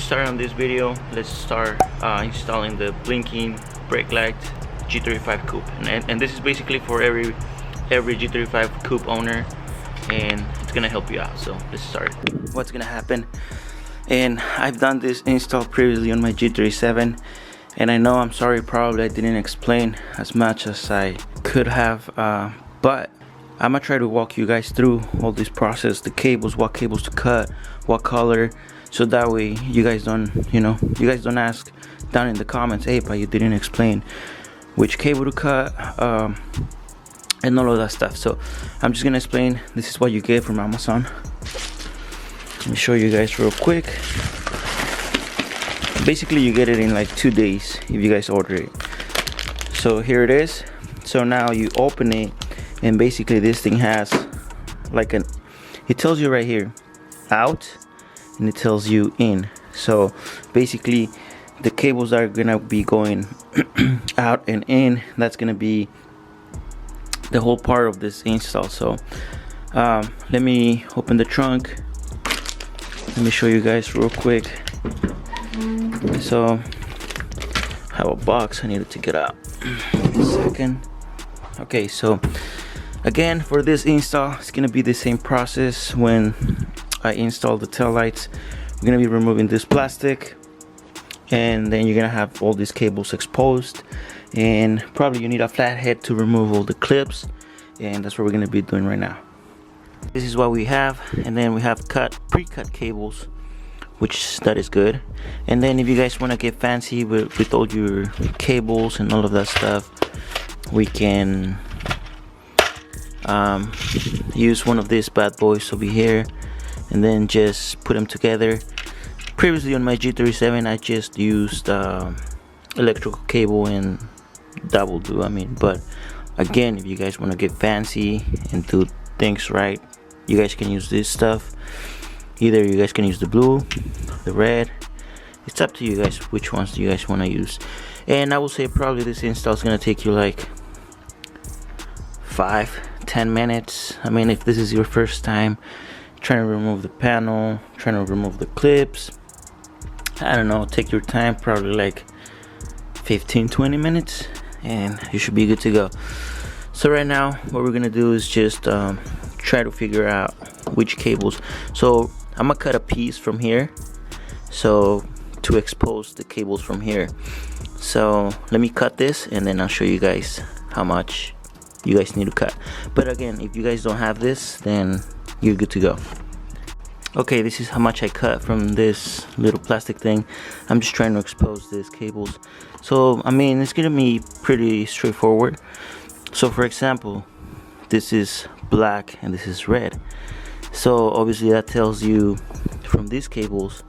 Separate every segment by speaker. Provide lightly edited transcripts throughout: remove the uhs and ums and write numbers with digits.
Speaker 1: get started on this video, let's start installing the blinking brake light G35 Coupe, and this is basically for every G35 Coupe owner, and it's gonna help you out. So let's start. What's gonna happen, and I've done this install previously on my G37, and I know, I'm sorry, probably I didn't explain as much as I could have, but I'm gonna try to walk you guys through all this process, the cables, what cables to cut, what color, so that way you guys don't, you guys don't ask down in the comments, hey, but you didn't explain which cable to cut, and all of that stuff. So I'm just gonna explain. This is what you get from Amazon. Let me show you guys real quick. Basically you get it in like 2 days if you guys order it. So here it is. So now you open it, and basically this thing has like it tells you right here out, and it tells you in. So basically the cables that are gonna be going out and in, that's gonna be the whole part of this install. So let me open the trunk. Let me show you guys real quick. So I have a box I needed to get out. A second. Okay, so again, for this install, it's gonna be the same process. When I install the tail lights, we're gonna be removing this plastic, and then you're gonna have all these cables exposed, and probably you need a flathead to remove all the clips, and that's what we're gonna be doing right now. This is what we have, and then we have pre-cut cables, which that is good. And then if you guys want to get fancy with all your cables and all of that stuff, we can use one of these bad boys over here, and then just put them together. Previously on my G37 I just used electrical cable, and that will do. I mean, but again, if you guys want to get fancy and do things right, you guys can use this stuff. Either you guys can use the blue, the red, it's up to you guys which ones do you guys want to use. And I will say probably this install is going to take you like 5-10 minutes. I mean, if this is your first time trying to remove the panel, trying to remove the clips, I don't know, take your time, probably like 15-20 minutes, and you should be good to go. So right now what we're gonna do is just try to figure out which cables. So I'm gonna cut a piece from here, so to expose the cables from here. So let me cut this, and then I'll show you guys how much you guys need to cut. But again, if you guys don't have this, then you're good to go. Okay, this is how much I cut from this little plastic thing. I'm just trying to expose these cables. So I mean, it's gonna be pretty straightforward. So for example, this is black and this is red. So obviously that tells you from these cables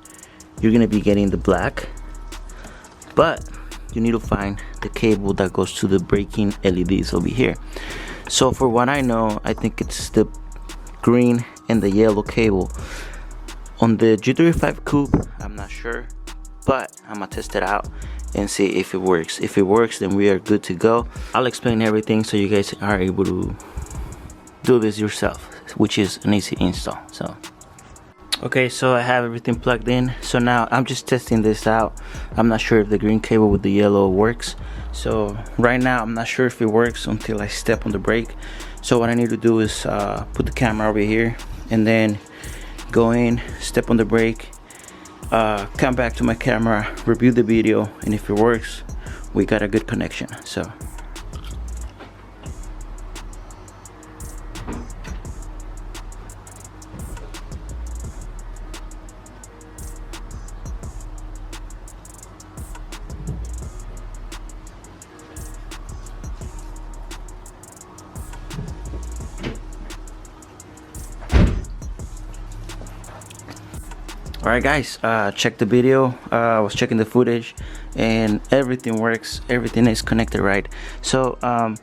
Speaker 1: you're gonna be getting the black, but you need to find the cable that goes to the braking LEDs over here. So for what I know, I think it's the green and the yellow cable. On the G35 Coupe, I'm not sure, but I'm gonna test it out and see if it works. If it works, then we are good to go. I'll explain everything so you guys are able to do this yourself, which is an easy install. So okay, so I have everything plugged in. So now I'm just testing this out. I'm not sure if the green cable with the yellow works. So right now I'm not sure if it works until I step on the brake. So what I need to do is put the camera over here, and then go in, step on the brake, come back to my camera, review the video, and if it works, we got a good connection. So alright guys, check the video. I was checking the footage and everything works, everything is connected right. So I'm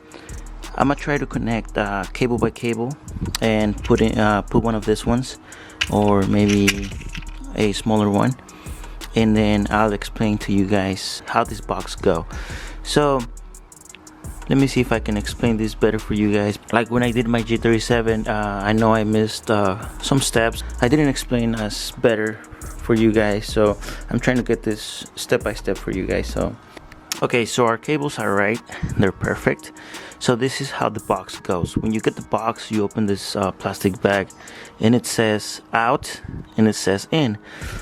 Speaker 1: gonna try to connect cable by cable and put one of these ones, or maybe a smaller one, and then I'll explain to you guys how this box go. So let me see if I can explain this better for you guys. Like when I did my G37, I know I missed some steps. I didn't explain us better for you guys, so I'm trying to get this step by step for you guys. So okay, so our cables are right, they're perfect. So this is how the box goes. When you get the box, you open this plastic bag, and it says out and it says in.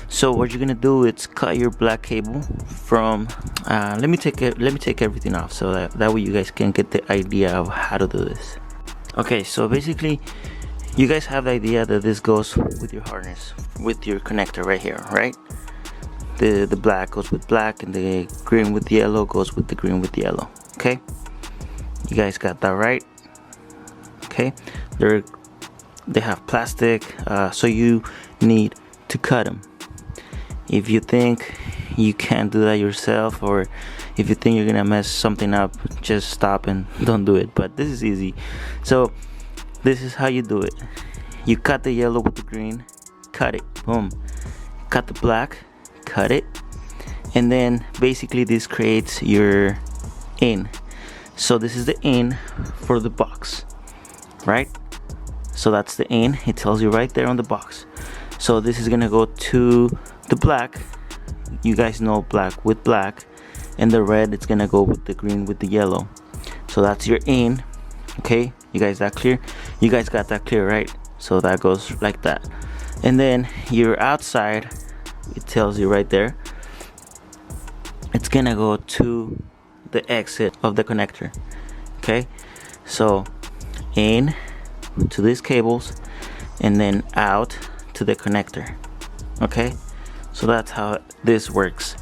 Speaker 1: So what you're gonna do is cut your black cable from let me take everything off, so that way you guys can get the idea of how to do this. Okay, so basically you guys have the idea that this goes with your harness, with your connector right here, right? The black goes with black, and the green with yellow goes with the green with yellow. Okay, you guys got that right? Okay, they have plastic, so you need to cut them. If you think you can't do that yourself, or if you think you're gonna mess something up, just stop and don't do it. But this is easy. So this is how you do it. You cut the yellow with the green, cut it, boom. Cut the black, cut it, and then basically this creates your in. So this is the in for the box, right? So that's the in. It tells you right there on the box. So this is gonna go to the black. You guys know black with black, and the red, it's gonna go with the green with the yellow. So that's your in. Okay, you guys that clear? You guys got that clear, right? So that goes like that. And then your outside, it tells you right there, it's gonna go to the exit of the connector. Okay, so in to these cables, and then out to the connector. Okay, so that's how this works.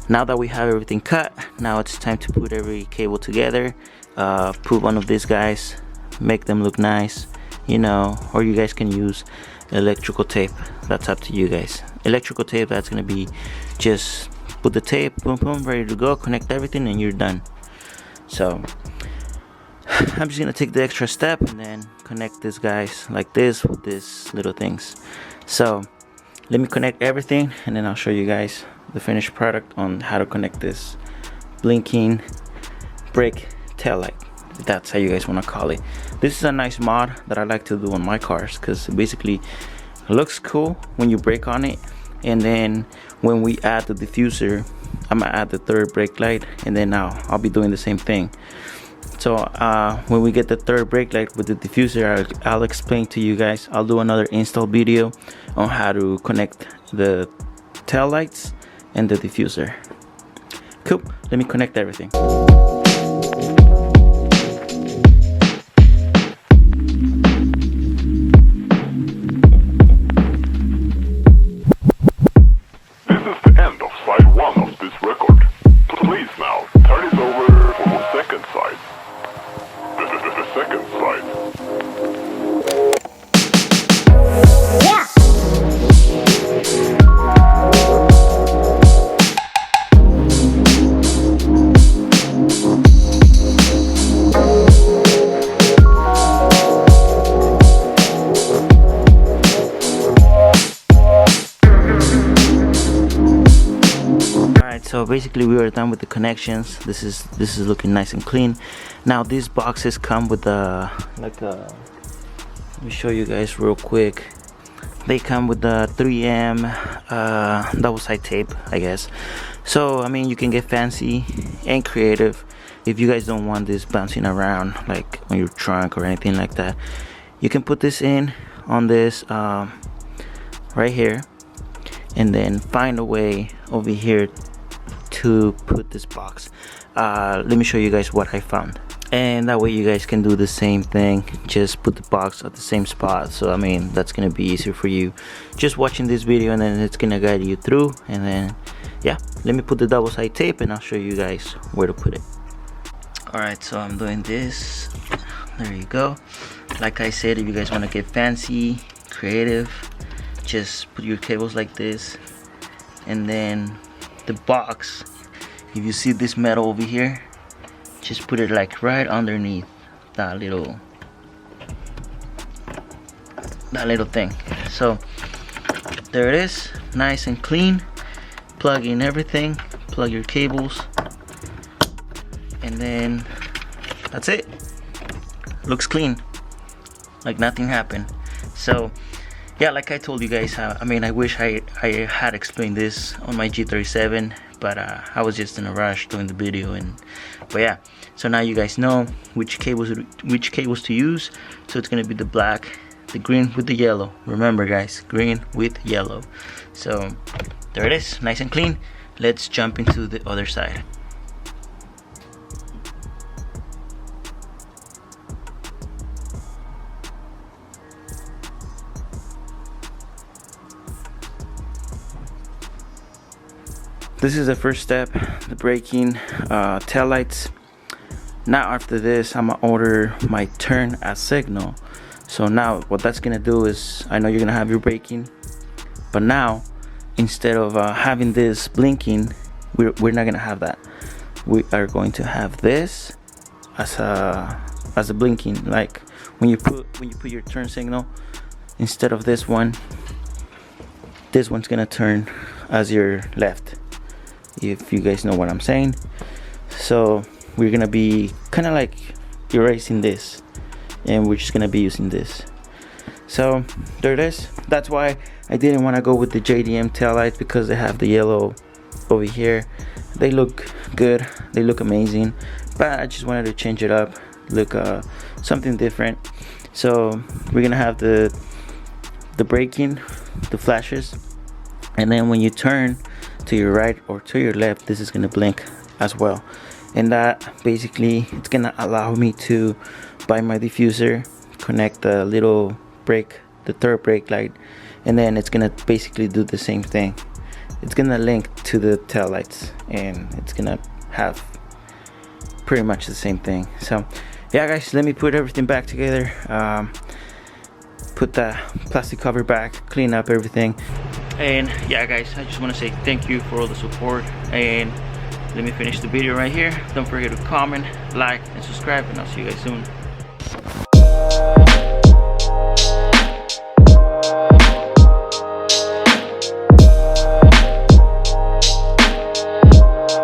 Speaker 1: Now that we have everything cut, now it's time to put every cable together. Put one of these guys, make them look nice, you know, or you guys can use electrical tape. That's up to you guys. Electrical tape, that's gonna be just put the tape, boom boom, ready to go, connect everything, and you're done. So I'm just gonna take the extra step and then connect these guys like this with these little things. So let me connect everything, and then I'll show you guys the finished product on how to connect this blinking brake tail light, if that's how you guys want to call it. This is a nice mod that I like to do on my cars, because basically it looks cool when you brake on it, and then when we add the diffuser, I'm gonna add the third brake light, and then now I'll be doing the same thing. So when we get the third brake light with the diffuser, I'll explain to you guys. I'll do another install video on how to connect the tail lights and the diffuser. Cool, let me connect everything. So basically we are done with the connections. This is looking nice and clean. Now these boxes come with let me show you guys real quick. They come with the 3M double side tape, I guess. So I mean, you can get fancy and creative if you guys don't want this bouncing around like on your trunk or anything like that. You can put this in on this right here, and then find a way over here to put this box. Let me show you guys what I found, and that way you guys can do the same thing. Just put the box at the same spot. So I mean, that's gonna be easier for you just watching this video, and then it's gonna guide you through. And then yeah, let me put the double side tape and I'll show you guys where to put it. Alright, so I'm doing this. There you go. Like I said, if you guys want to get fancy, creative, just put your cables like this, and then the box, if you see this metal over here, just put it like right underneath that little thing. So there it is, nice and clean. Plug in everything, plug your cables, and then that's it. Looks clean, like nothing happened. So yeah, like I told you guys, I mean, I wish I had explained this on my G37, but I was just in a rush doing the video. But yeah, so now you guys know which cables to use. So it's gonna be the black, the green with the yellow. Remember guys, green with yellow. So there it is, nice and clean. Let's jump into the other side. This is the first step, the braking, tail lights. Now after this, I'm gonna order my turn as signal. So now what that's gonna do is, I know you're gonna have your braking, but now instead of having this blinking, we're not gonna have that. We are going to have this as a blinking, like when you put your turn signal. Instead of this one's gonna turn as your left, if you guys know what I'm saying. So we're gonna be kind of like erasing this, and we're just gonna be using this. So there it is. That's why I didn't want to go with the JDM taillights, because they have the yellow over here. They look good, they look amazing, but I just wanted to change it up, look something different. So we're gonna have the braking, the flashes, and then when you turn to your right or to your left, this is gonna blink as well. And that basically, it's gonna allow me to buy my diffuser, connect the little brake, the third brake light, and then it's gonna basically do the same thing. It's gonna link to the tail lights, and it's gonna have pretty much the same thing. So yeah guys, let me put everything back together, put the plastic cover back, clean up everything. And yeah guys, I just want to say thank you for all the support, and let me finish the video right here. Don't forget to comment, like, and subscribe, and I'll see you guys soon.